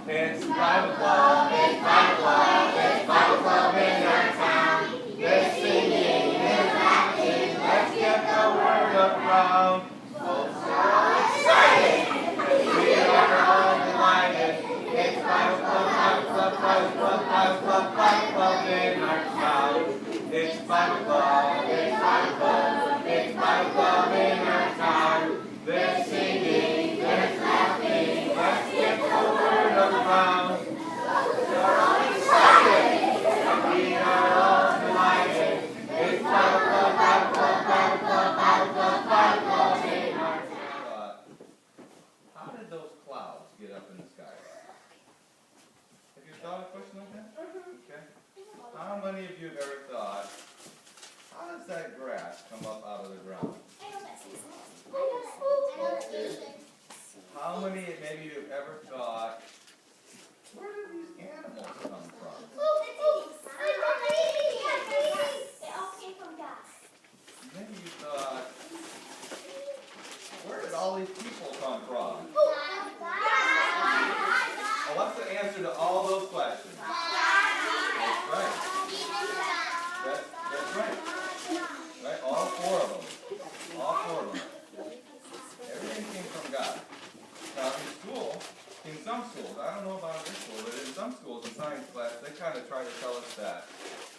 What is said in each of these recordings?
It's Bible Club, it's Bible Club, it's Bible Club in our town. We're singing and laughing, let's get the word around. Oh, so excited, and we are all delighted. It's Bible Club, Bible Club, Bible Club, Bible Club, Bible Club in our town. It's Bible Club, it's Bible Club, it's Bible Club in our town. They're singing, they're laughing, let's get the word around. We're all excited, and we are all delighted. It's Bible Club, Bible Club, Bible Club, Bible Club, Bible Club in our town. How did those clouds get up in the sky? Have you thought a question like that? Okay. How many of you have ever thought, how does that grass come up out of the ground? How many maybe you've ever thought, where do these animals come from? They all came from God. Maybe you thought, where did all these people come from? Well, what's the answer to all those questions? That's right. That's right. Right? All four of them. All four of them. Everything came from God. Now in school, in some schools, I don't know about this school, but in some schools in science class, they kind of try to tell us that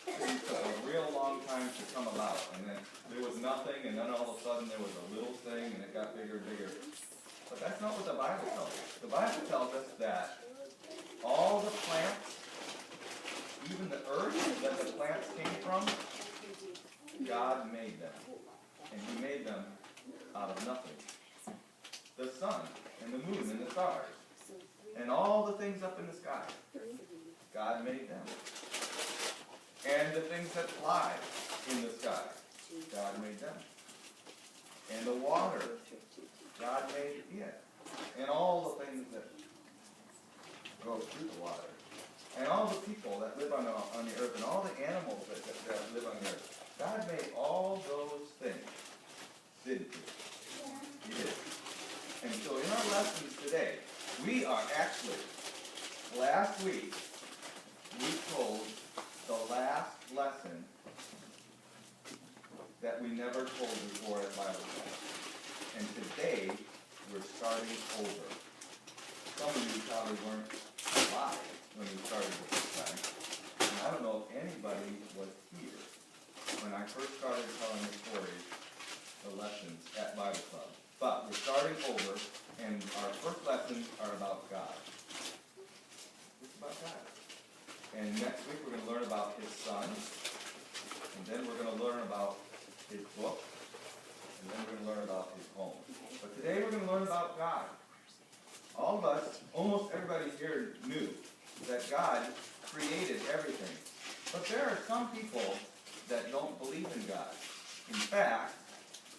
it took a real long time to come about, and then there was nothing, and then all of a sudden there was a little thing, and it got bigger and bigger. But that's not what the Bible tells us. The Bible tells us that all the plants, even the earth that the plants came from, God made them. And He made them out of nothing. The sun and the moon and the stars and all the things up in the sky, God made them. And the things that fly in the sky, God made them. And the water, God made it. And all the things that go through the water. And all the people that live on the earth, and all the animals that live on the earth. God made all those things, didn't He? He did. And so in our lessons today, we are actually, last week, we told the last lesson that we never told before at Bible class. And today, we're starting over. Some of you probably weren't alive when we started this time. And I don't know if anybody was here when I first started telling the stories, the lessons at Bible Club. But we're starting over, and our first lessons are about God. It's about God. And next week we're going to learn about His Son, and then we're going to learn about His book, and then we're going to learn about His home. But today we're going to learn about God. All of us, almost everybody here knew that God created everything. But there are some people that don't believe in God. In fact,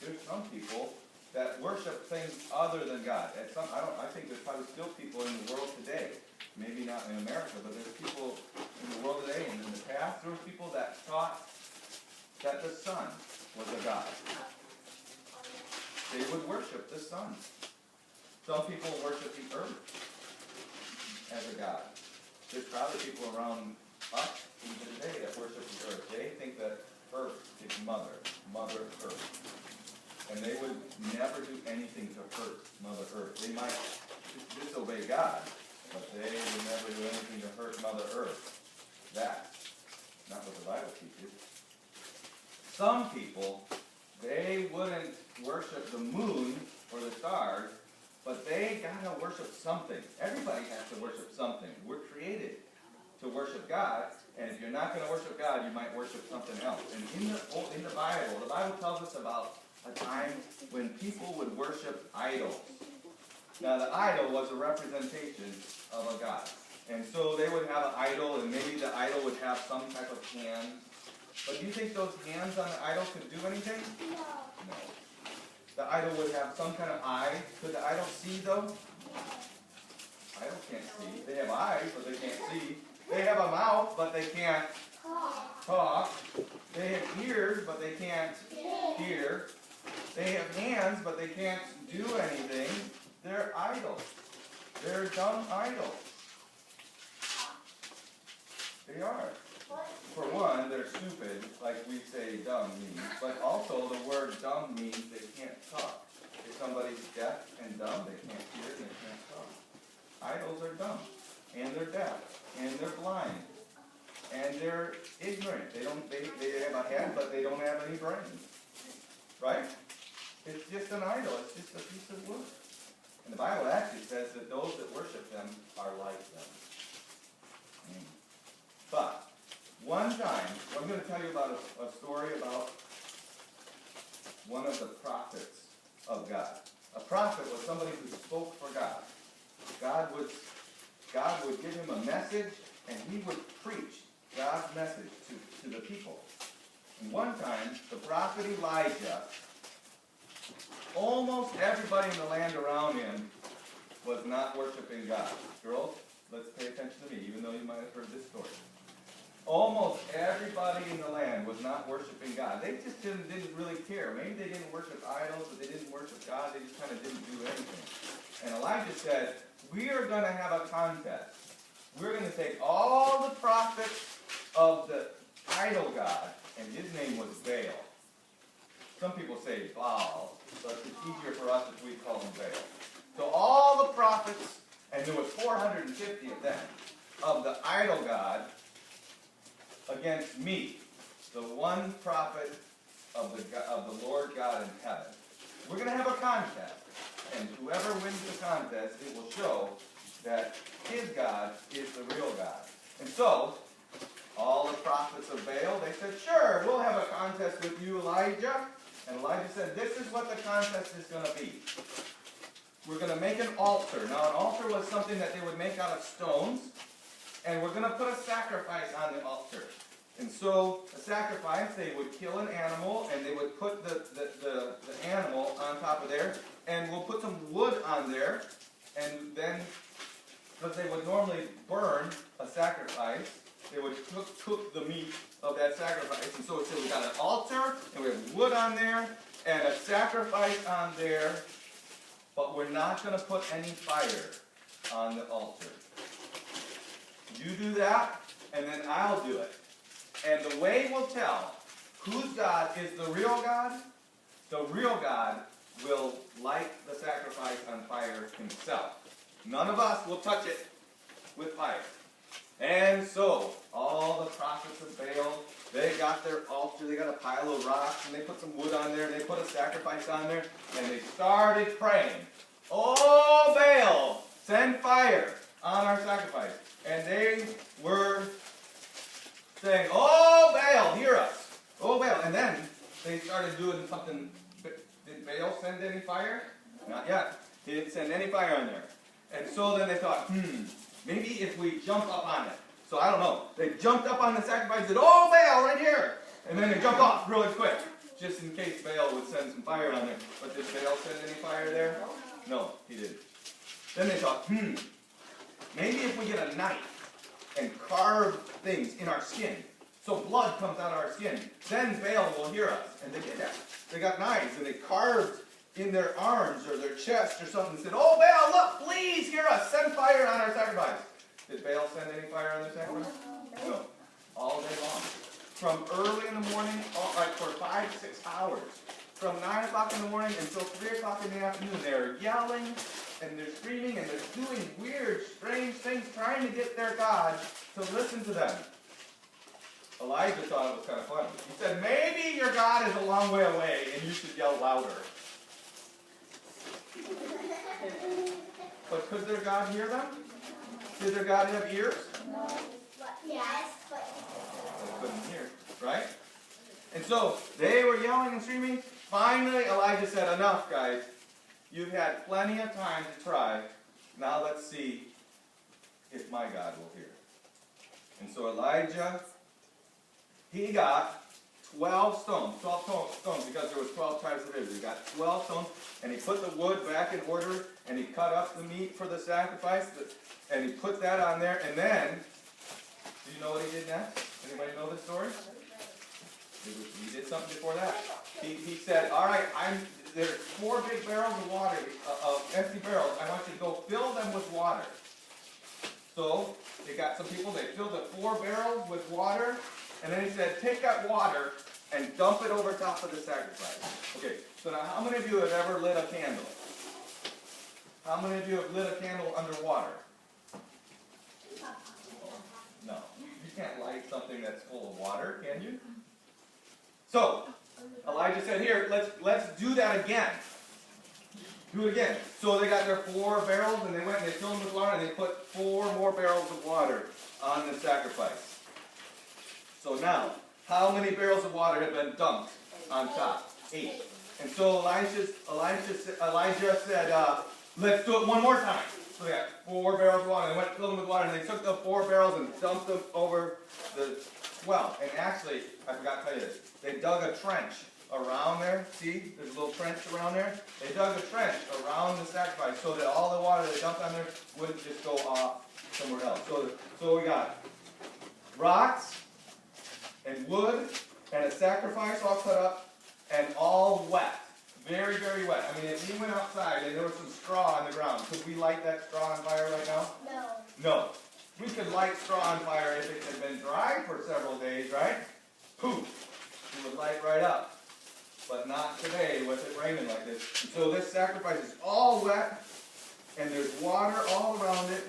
there's some people that worship things other than God. I think there's probably still people in the world today, maybe not in America, but there's people in the world today, and in the past there were people that thought that the sun was a god. They would worship the sun. Some people worship the earth as a god. There's probably people around us even today that worship the earth. They think that earth is Mother Earth. And they would never do anything to hurt Mother Earth. They might disobey God, but they would never do anything to hurt Mother Earth. That's not what the Bible teaches. Some people, they wouldn't worship the moon or the stars, but they gotta worship something. Everybody has to worship something. We're created to worship God, and if you're not going to worship God, you might worship something else. And in the Bible tells us about a time when people would worship idols. Now, the idol was a representation of a god. And so they would have an idol, and maybe the idol would have some type of hand. But do you think those hands on the idol could do anything? No. The idol would have some kind of eye. Could the idol see, though? Idols can't see. They have eyes, but they can't see. They have a mouth, but they can't talk. They have ears, but they can't hear. They have hands, but they can't do anything. They're idols. They're dumb idols. They are. What? For one, they're stupid, like we say dumb means, but also the word dumb means they can't talk. If somebody's deaf and dumb, they can't hear and they can't talk. Idols are dumb, and they're deaf, and they're blind, and they're ignorant. They have a head, but they don't have any brains. Right? It's just an idol. It's just a piece of wood. And the Bible actually says that those that worship them are like them. But one time, I'm going to tell you about a story about one of the prophets of God. A prophet was somebody who spoke for God. God would give him a message, and he would preach God's message to the people. And one time, the prophet Elijah, almost everybody in the land around him was not worshiping God. Girls, let's pay attention to me, even though you might have heard this story. Almost everybody in the land was not worshiping God. They just didn't really care. Maybe they didn't worship idols, but they didn't worship God. They just kind of didn't do anything. And Elijah said, we are going to have a contest. We're going to take all the prophets of the idol god, and his name was Baal. Some people say Baal, but it's easier for us if we call him Baal. So all the prophets, and there was 450 of them, of the idol god, against me, the one prophet of the Lord God in heaven. We're going to have a contest, and whoever wins the contest, it will show that his God is the real God. And so, all the prophets of Baal, they said, sure, we'll have a contest with you, Elijah. And Elijah said, this is what the contest is going to be. We're going to make an altar. Now, an altar was something that they would make out of stones, and we're going to put a sacrifice on the altar. And so, a sacrifice, they would kill an animal, and they would put the animal on top of there, and we'll put some wood on there, and then, because they would normally burn a sacrifice, they would cook the meat of that sacrifice. And so we got an altar, and we have wood on there, and a sacrifice on there, but we're not going to put any fire on the altar. You do that, and then I'll do it. And the way we'll tell whose God is the real God will light the sacrifice on fire himself. None of us will touch it with fire. And so, all the prophets of Baal, they got their altar, they got a pile of rocks, and they put some wood on there, and they put a sacrifice on there, and they started praying, oh Baal, send fire on our sacrifice. And they were saying, oh Baal, hear us. Oh Baal. And then they started doing something. Did Baal send any fire? Not yet. He didn't send any fire on there. And so then they thought, maybe if we jump up on it. So I don't know. They jumped up on the sacrifice and said, oh Baal, right here. And then they jumped off really quick, just in case Baal would send some fire on there. But did Baal send any fire there? No, he didn't. Then they thought, maybe if we get a knife and carve things in our skin, so blood comes out of our skin, then Baal will hear us. And they did that. They got knives and they carved in their arms or their chest or something and said, oh Baal, look, please hear us, send fire on our sacrifice. Did Baal send any fire on their sacrifice? No. All day long. From early in the morning, for 5-6 hours. From 9 o'clock in the morning until 3 o'clock in the afternoon, they're yelling and they're screaming and they're doing weird, strange things, trying to get their God to listen to them. Elijah thought it was kind of funny. He said, maybe your God is a long way away and you should yell louder. But could their God hear them? Did their God have ears? No. Yes, but They couldn't hear, right? And so they were yelling and screaming. Finally, Elijah said, enough, guys. You've had plenty of time to try. Now let's see if my God will hear. And so Elijah, he got 12 stones, because there was 12 tribes of Israel. He got 12 stones, and he put the wood back in order, and he cut up the meat for the sacrifice, and he put that on there, and then, do you know what he did next? Anybody know this story? He did something before that. He said, all right, there's 4 big barrels of water, of empty barrels. I want you to go fill them with water. So they got some people, they filled the 4 barrels with water, and then he said, take that water and dump it over top of the sacrifice. Okay, so now how many of you have ever lit a candle? How many of you have lit a candle underwater? No. You can't light something that's full of water, can you? So, Elijah said, here, let's do that again. Do it again. So they got their 4 barrels, and they went and they filled them with water, and they put 4 more barrels of water on the sacrifice. So now, how many barrels of water have been dumped on top? 8. And so Elijah said, let's do it one more time. So they got 4 barrels of water, and they went and filled them with water, and they took the 4 barrels and dumped them over the well. And actually, I forgot to tell you this, they dug a trench around there. See, there's a little trench around there. They dug a trench around the sacrifice so that all the water they dumped on there wouldn't just go off somewhere else. So we got rocks and wood and a sacrifice all cut up and all wet. Very, very wet. I mean, if we went outside and there was some straw on the ground, could we light that straw on fire right now? No. No. We could light straw on fire if it had been dry for several days, right? Poof. It would light right up. But not today with it raining like this. And so this sacrifice is all wet, and there's water all around it.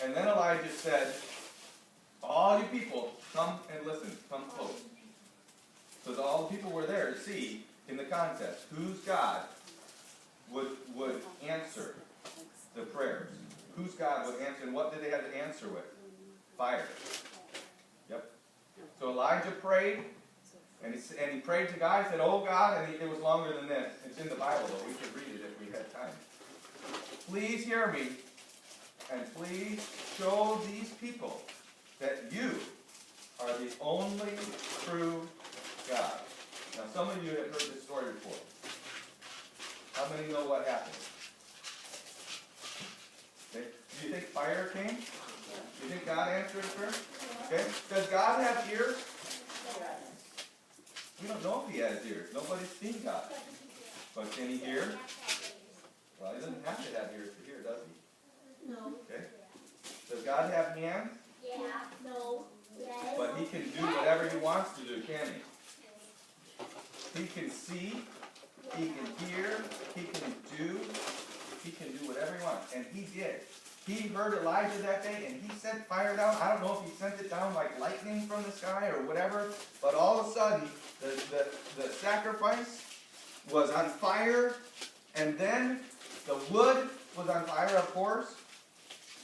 And then Elijah said, all you people, come and listen, come close. So all the people were there to see in the contest whose God would answer the prayers. Whose God would answer, and what did they have to answer with? Fire. Yep. So Elijah prayed, and he prayed to God. He said, oh God, and it was longer than this. It's in the Bible, though. We could read it if we had time. Please hear me, and please show these people that you are the only true God. Now, some of you have heard this story before. How many know what happened? Okay. Do you think fire came? Do you think God answered prayer? Okay. Does God have ears? We don't know if he has ears. Nobody's seen God. But can he hear? Well, he doesn't have to have ears to hear, does he? No. Okay. Does God have hands? Yeah. No. Yes. But he can do whatever he wants to do, can he? He can see, he can hear, he can do whatever he wants. And he did. He heard Elijah that day, and he sent fire down. I don't know if he sent it down like lightning from the sky or whatever, but all of a sudden, the sacrifice was on fire, and then the wood was on fire, of course,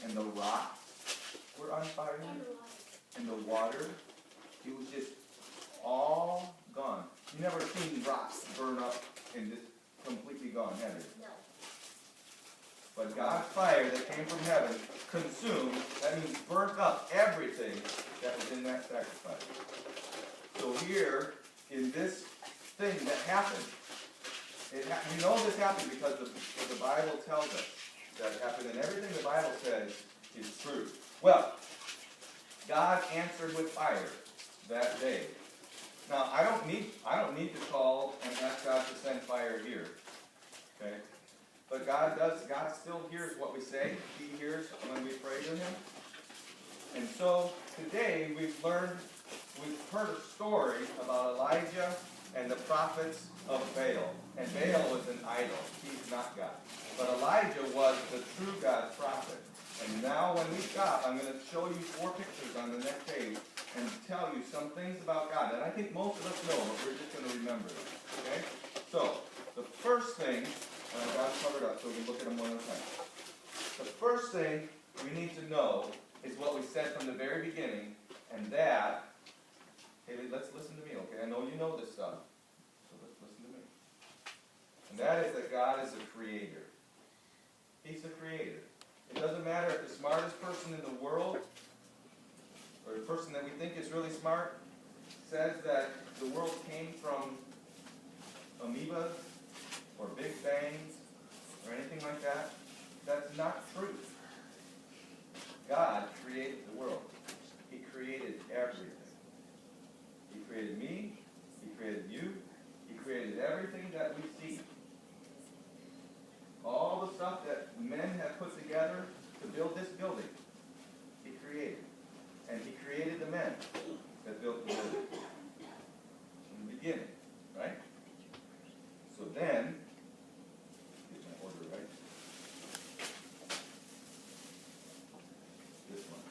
and the rocks were on fire, and the water, it was just all gone. You never seen rocks burn up and just completely gone, have you? No. But God's fire that came from heaven consumed, that means burnt up everything that was in that sacrifice. So here, in this thing that happened, you know this happened because the Bible tells us that it happened, and everything the Bible says is true. Well, God answered with fire that day. Now, I don't need to call and ask God to send fire here. Okay? But God still hears what we say. He hears when we pray to him. And so today we've heard a story about Elijah and the prophets of Baal. And Baal was an idol. He's not God. But Elijah was the true God's prophet. And now when we stop, I'm going to show you 4 pictures on the next page and tell you some things about God that I think most of us know, but we're just going to remember them. Okay? So, the first thing, and I've got it covered up so we can look at them one at a time. The first thing we need to know is what we said from the very beginning, and that, hey, let's listen to me, okay? I know you know this stuff, so let's listen to me. And that is that God is a creator. He's a creator. It doesn't matter if the smartest person in the world, or the person that we think is really smart, says that the world came from amoebas, or big bangs, or anything like that. That's not true. God created the world. He created everything. He created me. He created you. He created everything that we see. All the stuff that men have put together to build this building, created. And he created the men that built the building in the beginning, right? So then, get my order right. This one.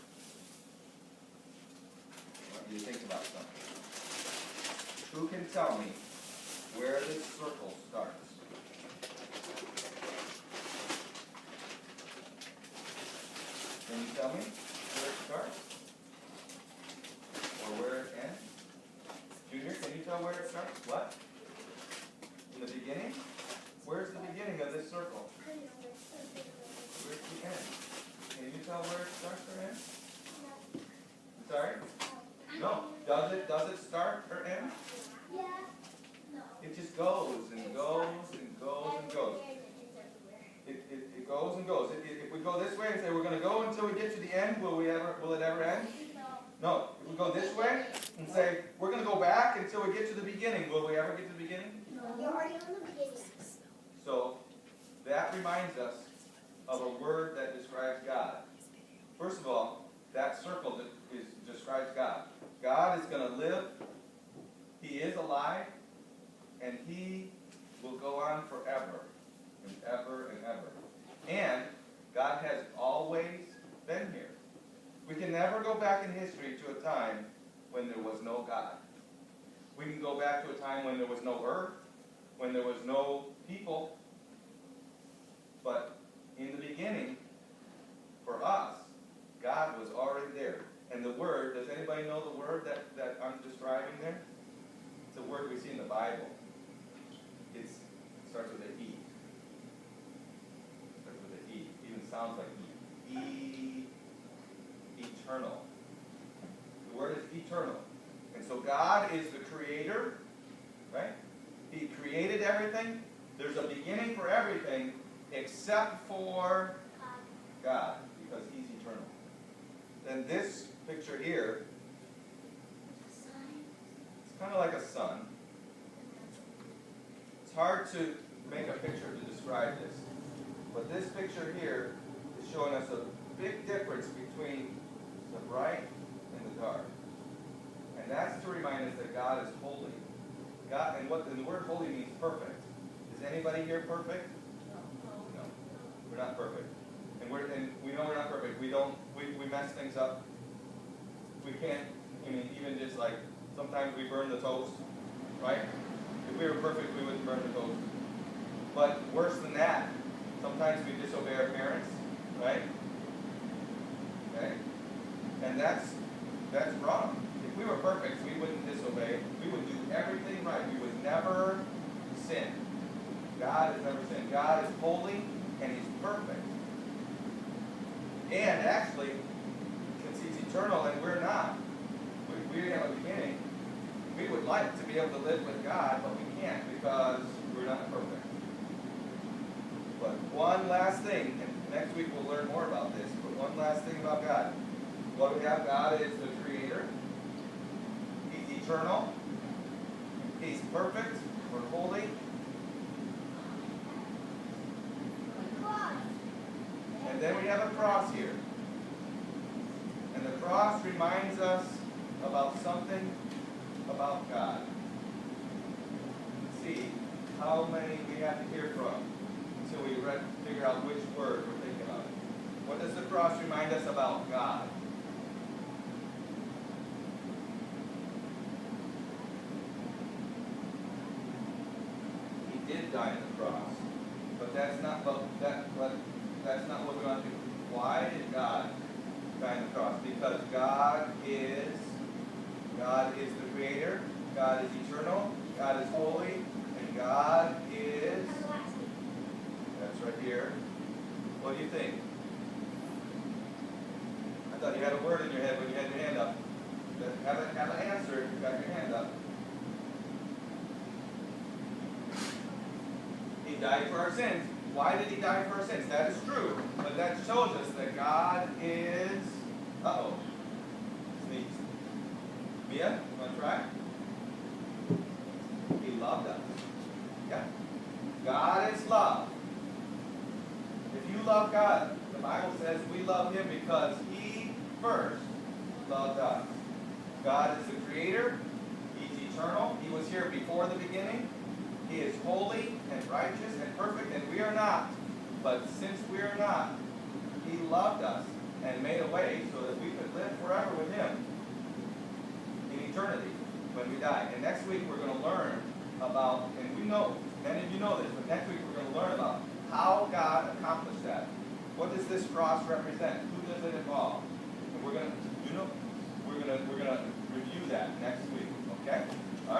I want you to think about something. Who can tell me where this circle starts? Can you tell me where it starts? Or where it ends? Junior, can you tell where it starts? What? In the beginning? Where's the beginning of this circle? Where's the end? Can you tell where it starts or ends? I'm sorry? No. Does it start or end? Yeah. No. It just goes and goes and goes and goes. It goes and goes. If we go this way and say we're going to go until we get to the end, will it ever end? No. If we go this way and say we're going to go back until we get to the beginning, will we ever get to the beginning? No. You're already on the beginning. So that reminds us of a word that describes God. First of all, that circle describes God. God is going to live. He is alive. And he will go on forever and ever and ever. And God has always been here. We can never go back in history to a time when there was no God. We can go back to a time when there was no earth, when there was no people. But in the beginning, for us, God was already there. And the word, does anybody know the word that I'm describing there? It's a word we see in the Bible. It starts with an E. It starts with an E. Even sounds like E. Eternal. The word is eternal. And so God is the creator, right? He created everything. There's a beginning for everything except for God, because he's eternal. Then this picture here, it's kind of like a sun. It's hard to make a picture to describe this. But this picture here is showing us a big difference between the bright and the dark. And that's to remind us that God is holy. God, and the word holy means perfect. Is anybody here perfect? No. We're not perfect. And we know we're not perfect. We mess things up. We can't, even just like, sometimes we burn the toast, right? If we were perfect, we wouldn't burn the toast. But worse than that, sometimes we disobey our parents, right? Okay? And that's wrong. If we were perfect, we wouldn't disobey. We would do everything right. We would never sin. God has never sinned. God is holy and he's perfect. And actually, since he's eternal and we're not, we didn't have a beginning, we would like to be able to live with God, but we can't because we're not perfect. But one last thing, and next week we'll learn more about this, but one last thing about God. What we have, God is the creator. He's eternal. He's perfect or holy. And then we have a cross here. And the cross reminds us about something about God. Let's see how many we have to hear from until we figure out which word we're thinking of. What does the cross remind us about God? He did die on the cross. But that's not what we want to do. Why did God die on the cross? Because God is the creator, God is eternal, God is holy, and God is, that's right here. What do you think? I thought you had a word in your head when you had your hand up. Have an answer if you got your hand up. He died for our sins. Why did he die for our sins? That is true. But that shows us that God is... Sneeze. Mia, you want to try? He loved us. Yeah. God is love. If you love God, the Bible says we love him because he first loved us. God is the creator. He's eternal. He was here before the beginning. He is holy and righteous and perfect, and we are not. But since we are not, He loved us and made a way so that we could live forever with Him in eternity when we die. And next week we're going to learn about, and we know, many of you know this, but next week we're going to learn about how God accomplished that. What does this cross represent? Who does it involve? And we're going to review that next week, okay?